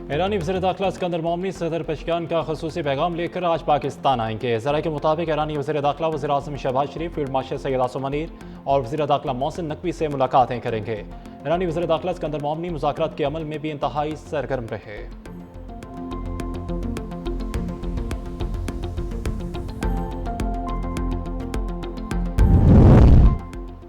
ईरानी वज़ीर दाखिला सिकंदर मोमनी सदर पेशकान का खसूसी पैगाम लेकर आज पाकिस्तान आएंगे। ज़राए के मुताबिक ईरानी वज़ीर दाखिला वज़ीर आज़म शहबाज शरीफ, फील्ड मार्शल सैयद आसिम मुनीर और वज़ीर दाखिला मोहसिन नकवी से मुलाकातें करेंगे। ईरानी वज़ीर दाखिला सिकंदर मोमनी मुज़ाकरात के अमल में भी इंतहाई सरगर्म रहे।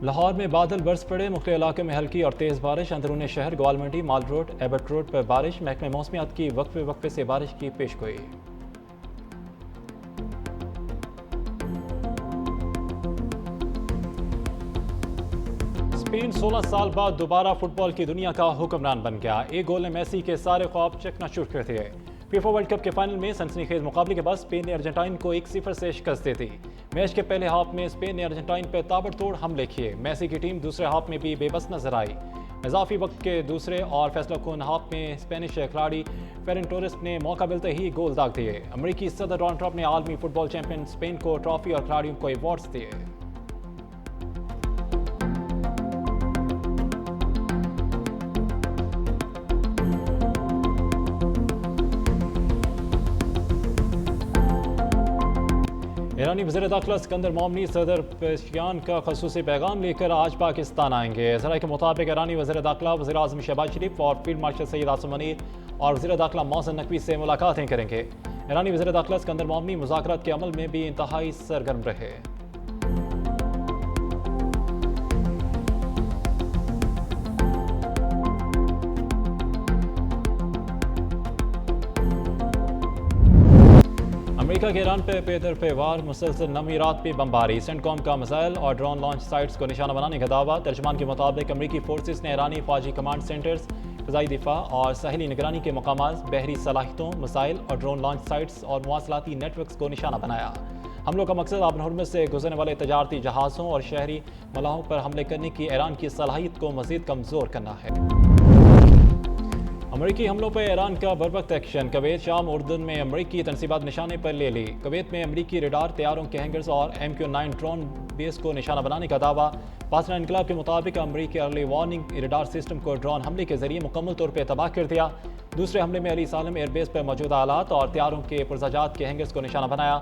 लाहौर में बादल बरस पड़े, मुख्तलिफ इलाकों में हल्की और तेज़ बारिश। अंदरूनी शहर ग्वालमंडी, माल रोड, एबट रोड पर बारिश। महकमे मौसमियात की वक्फे वक्फे से बारिश की पेशगोई। स्पेन 16 साल बाद दोबारा फुटबॉल की दुनिया का हुक्मरान बन गया। एक गोल ने मेसी के सारे ख्वाब चकनाचूर कर दिए। फीफा वर्ल्ड कप के फाइनल में सनसनीखेज मुकाबले के बाद स्पेन ने अर्जेंटाइन को 1-0 से शिकस्त दे दी। मैच के पहले हाफ में स्पेन ने अर्जेंटाइन पर ताबड़तोड़ हमले किए। मेसी की टीम दूसरे हाफ में भी बेबस नजर आई। इजाफी वक्त के दूसरे और फैसलाकुन हाफ में स्पेनिश खिलाड़ी फेरन टोरेस ने मौका मिलते ही गोल दाग दिए। अमरीकी सदर डोनाल्ड ट्रंप ने आलमी फुटबॉल चैंपियन स्पेन को ट्रॉफी और खिलाड़ियों को अवार्ड्स दिए। ईरानी वज़ीर दाखिला सिकंदर मोमनी सदर पेशकान का खसूसी पैगाम लेकर आज पाकिस्तान आएंगे। ज़राए के मुताबिक ईरानी वज़ीर दाखिला वज़ीर आज़म शहबाज शरीफ और फील्ड मार्शल सैयद आसिम मुनीर और वज़ीर दाखिला मोहसिन नकवी से मुलाकातें करेंगे। ईरानी वज़ीर दाखिला सिकंदर मोमनी मुज़ाकरात के अमल में भी इंतहाई सरगर्म रहे। अमेरिका के ईरान पे बेतरफे वार, मुसलसल नमी रात पे बमबारी, सेंटकॉम का मिसाइल और ड्रोन लॉन्च साइट्स को निशाना बनाने का दावा। तर्जमान के मुताबिक अमरीकी फोर्सेस ने ईरानी फौजी कमांड सेंटर्स, फ़िज़ाई दिफा और साहिली निगरानी के मकामात, बहरी सलाहियतों, मिसाइल और ड्रोन लॉन्च साइट्स और मवासलाती नेटवर्क्स को निशाना बनाया। हमलों का मकसद आबन हुर्मुज़ से गुजरने वाले तजारती जहाज़ों और शहरी मलाहों पर हमले करने की ईरान की सलाहियत को मज़ीद कमज़ोर करना है। अमरीकी हमलों पर ईरान का बरवक्त एक्शन। कुवैत, शाम, उर्दन में अमरीकी तनसीबात निशाने पर ले ली। कुवैत में अमरीकी रडार, तैयारों के हैंगर्स और MQ-9 ड्रोन बेस को निशाना बनाने का दावा। पासवान इनकलाब के मुताबिक अमरीकी अर्ली वार्निंग रडार सिस्टम को ड्रोन हमले के जरिए मुकम्मल तौर पर तबाह कर दिया। दूसरे हमले में अली सालम एयरबेस पर मौजूदा आलात और तैयारों के पुरजाजात के हैंगर्स को निशाना बनाया।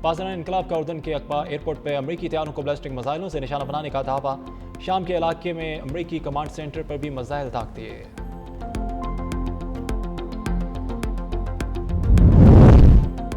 पासवान इनकलाब का उर्दन के अकबा एयरपोर्ट पर अमरीकी तैयारों को बैलिस्टिक मिसाइलों से निशाना बनाने का दावा। शाम के इलाके में अमरीकी कमांड सेंटर पर भी मिसाइल दाग दिए।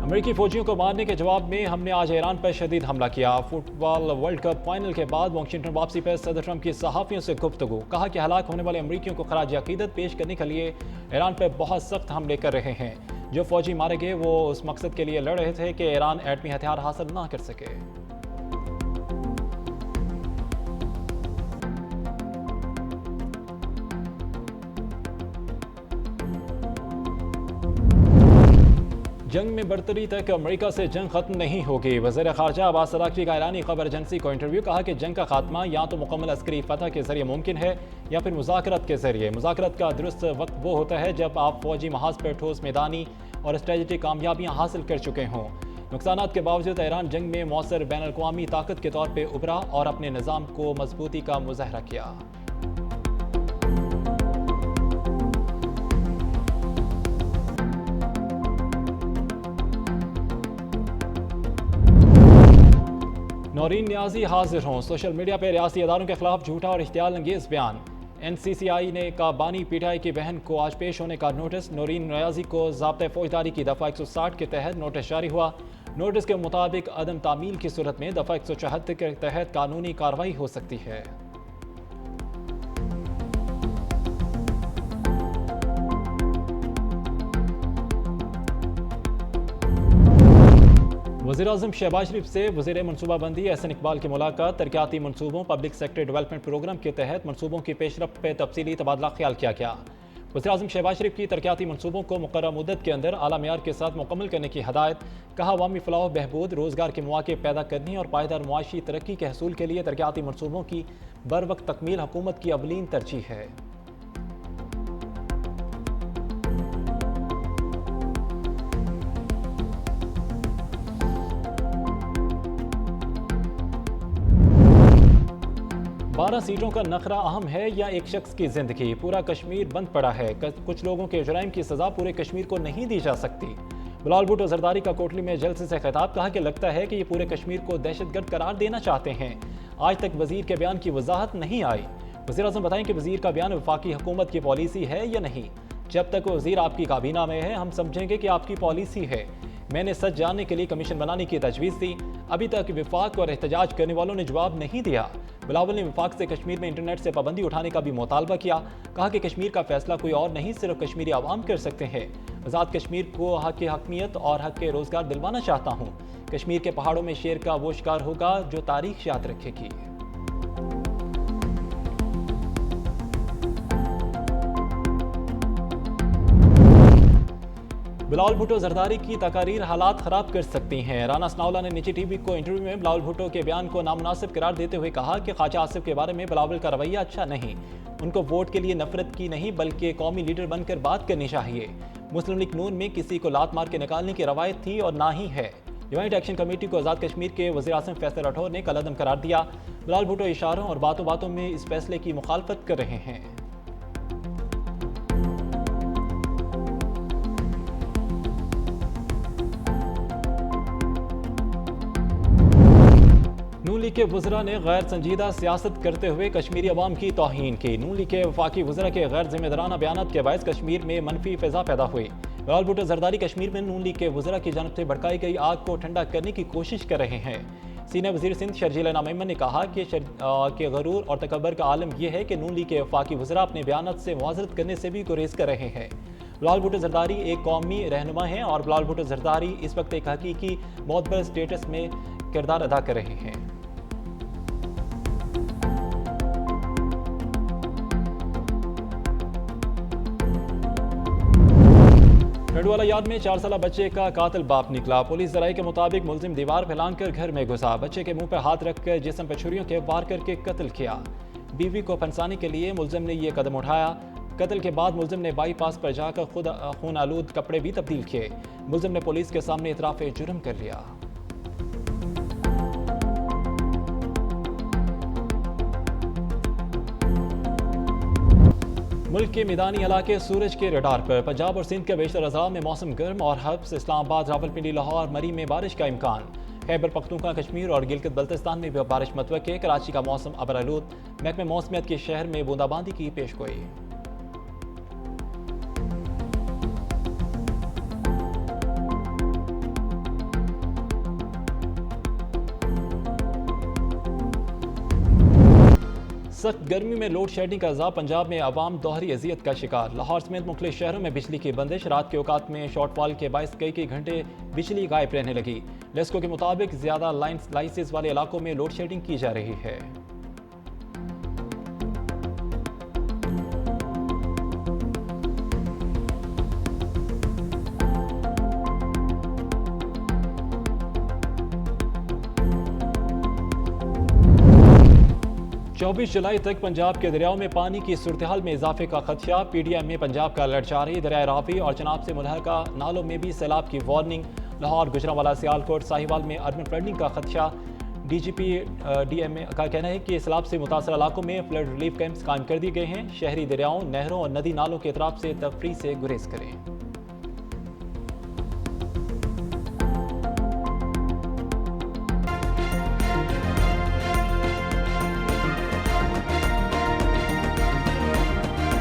अमेरिकी फौजियों को मारने के जवाब में हमने आज ईरान पर शदीद हमला किया। फुटबॉल वर्ल्ड कप फाइनल के बाद वाशिंगटन वापसी पर सदर ट्रंप की सहाफ़ियों से गुफ्तगू। कहा कि हलाक होने वाले अमरीकियों को खराज अकीदत पेश करने के लिए ईरान पर बहुत सख्त हमले कर रहे हैं। जो फौजी मारे गए वो उस मकसद के लिए लड़ रहे थे कि ईरान एटमी हथियार हासिल ना कर सके। जंग में बरतरी तक अमेरिका से जंग खत्म नहीं होगी। वज़ीर ख़ारजा अब्बास अराग़ची का ईरानी खबर एजेंसी को इंटरव्यू। कहा कि जंग का खात्मा या तो मुकम्मल अस्करी फतह के जरिए मुमकिन है या फिर मुज़ाकरत के जरिए। मुज़ाकरत का दुरुस्त वक्त वो होता है जब आप फौजी महाज पर ठोस मैदानी और स्ट्रेटजिक कामयाबियाँ हासिल कर चुके हों। नुकसानात के बावजूद ईरान जंग में मौसर बैन अल-अक़वामी ताकत के तौर पर उभरा और अपने निज़ाम को मजबूती का मुज़ाहरा किया। नौरीन नियाज़ी हाजिर हों। सोशल मीडिया पर रियासी अदारों के खिलाफ झूठा और इख्तियाल अंगेज़ बयान। NCCI ने का बानी PTI की बहन को आज पेश होने का नोटिस। नौरीन नियाज़ी को ज़ाब्ता फौजदारी की दफ़ा 160 के तहत नोटिस जारी हुआ। नोटिस के मुताबिक अदम तामील की सूरत में दफ़ा 174 के तहत कानूनी कार्रवाई हो सकती है। वज़ीर आज़म शहबाज शरीफ से वज़ीर मनसूबाबंदी एहसन इकबाल की मुलाकात। तरक्याती मनसूबों, पब्लिक सेक्टर डेवलपमेंट प्रोग्राम के तहत मनसूबों की पेशरफ्त पर तफसीली तबादला ख्याल किया गया। वज़ीर आज़म शहबाज शरीफ की तरक्याती मनसूबों को मुकर्रर मुद्दत के अंदर आला मेयार के साथ मुकम्मल करने की हदायत। कहा, अवामी फलाह बहबूद, रोज़गार के मौके पैदा करने और पायदार मुआशी तरक्की के हसूल के लिए तरक्याती मनसूबों की बर वक्त तकमील हुकूमत की अवलीन तरजीह है। 12 सीटों का नखरा अहम है या एक शख्स की जिंदगी? पूरा कश्मीर बंद पड़ा है। कुछ लोगों के जुराइम की सजा पूरे कश्मीर को नहीं दी जा सकती। बिलावल भुट्टो जरदारी का कोटली में जलसे से खिताब, कहा कि लगता है कि ये पूरे कश्मीर को दहशतगर्द करार देना चाहते हैं। आज तक वजीर के बयान की वजाहत नहीं आई। वज़ीर आज़म बताएं कि वजीर का बयान वफाकी हुकूमत की पॉलिसी है या नहीं। जब तक वजीर आपकी काबीना में है हम समझेंगे कि आपकी पॉलिसी है। मैंने सच जानने के लिए कमीशन बनाने की तजवीज़ दी। अभी तक विफाक और एहतजाज करने वालों ने जवाब नहीं दिया। बिलावल ने विफाक से कश्मीर में इंटरनेट से पाबंदी उठाने का भी मुतालबा किया। कहा कि कश्मीर का फैसला कोई और नहीं, सिर्फ कश्मीरी आवाम कर सकते हैं। आज़ाद कश्मीर को हक हकमियत और हक के रोज़गार दिलवाना चाहता हूँ। कश्मीर के पहाड़ों में शेर का वो शिकार होगा जो तारीख याद रखेगी। बिलावल भुट्टो जरदारी की तकारीर हालात ख़राब कर सकती हैं। राना सनाउल्लाह ने निजी टीवी को इंटरव्यू में बिलावल भुट्टो के बयान को नामुनासिब करार देते हुए कहा कि ख्वाजा आसिफ के बारे में बिलावल का रवैया अच्छा नहीं। उनको वोट के लिए नफरत की नहीं बल्कि कौमी लीडर बनकर बात करनी चाहिए। मुस्लिम लीग नून में किसी को लात मार के निकालने की रवायत थी और ना ही है। ज्वाइंट एक्शन कमेटी को आज़ाद कश्मीर के वज़ीर आज़म फैसल राठौर ने कलअदम करार दिया। बिलावल भुट्टो इशारों और बातों बातों में इस फैसले की मुखालफत कर रहे हैं। नून लीग के वज़रा ने गैर संजीदा सियासत करते हुए कश्मीरी अवाम की तौहीन की। नून लीग के वफाकी वज़रा के गैर जिम्मेदाराना बयानात के बायस कश्मीर में मनफी फ़िज़ा पैदा हुई। बिलावल भुट्टो जरदारी कश्मीर में नून लीग के वज़रा की जानब से भड़काई गई आग को ठंडा करने की कोशिश कर रहे हैं। सीनियर वज़ीर सिंध शर्जील नामेमन ने कहा कि गरूर और तकब्बर का आलम यह है कि नून लीग के वफाकी वज़रा अपने बयानात से मुआज़रत करने से भी गुरेज कर रहे हैं। बिलावल भुट्टो जरदारी एक कौमी रहनुमा हैं और बिलावल भुट्टो जरदारी इस वक्त एक हकीकी मोतबर स्टेटस में किरदार अदा कर रहे हैं। नडवाला याद में 4 साला बच्चे का कातिल बाप निकला। पुलिस जराये के मुताबिक मुलजिम दीवार फैलाकर घर में घुसा, बच्चे के मुंह पर हाथ रखकर जिस्म पर छुरियों के वार करके कत्ल किया। बीवी को फंसाने के लिए मुलजिम ने यह कदम उठाया। कत्ल के बाद मुलजिम ने बाईपास पर जाकर खुद खून आलूद कपड़े भी तब्दील किए। मुलजिम ने पुलिस के सामने इतराफ़ जुर्म कर लिया। मुल्क के मैदानी इलाके सूरज के रडार पर। पंजाब और सिंध के बेशतर अज़ला में मौसम गर्म और हब्स इस्लामाबाद, रावलपिंडी, लाहौर, मरी में बारिश का इम्कान। खैबर पख्तूनख्वा, कश्मीर और गिलगित बल्तिस्तान में भी बारिश मतवक्के। कराची का मौसम अबरालूद। महकमे मौसमियत के शहर में बूंदाबांदी की पेशगोई। सख्त गर्मी में लोड शेडिंग का अजाब। पंजाब में आवाम दोहरी अजियत का शिकार। लाहौर समेत मुख्तलिफ शहरों में बिजली की बंदिश। रात के औकात में शॉर्टफॉल के बायस कई घंटे बिजली गायब रहने लगी। लेस्को के मुताबिक ज्यादा लाइसेंस वाले इलाकों में लोड शेडिंग की जा रही है। चौबीस जुलाई तक पंजाब के दरियाओं में पानी की सूरत हाल में इजाफे का खदशा। PDM में पंजाब का अलर्ट जारी। दरिया रावी और चनाब से मुल्हका नालों में भी सैलाब की वार्निंग। लाहौर, गुजरांवाला, सियालकोट, साहिवाल में अर्बन फ्लडिंग का खदशा। DGP DM का कहना है कि सैलाब से मुतासर इलाकों में फ्लड रिलीफ कैंप्स कायम कर दिए गए हैं। शहरी दरियाओं, नहरों और नदी नालों के अतराफ से तफरी से गुरेज करें।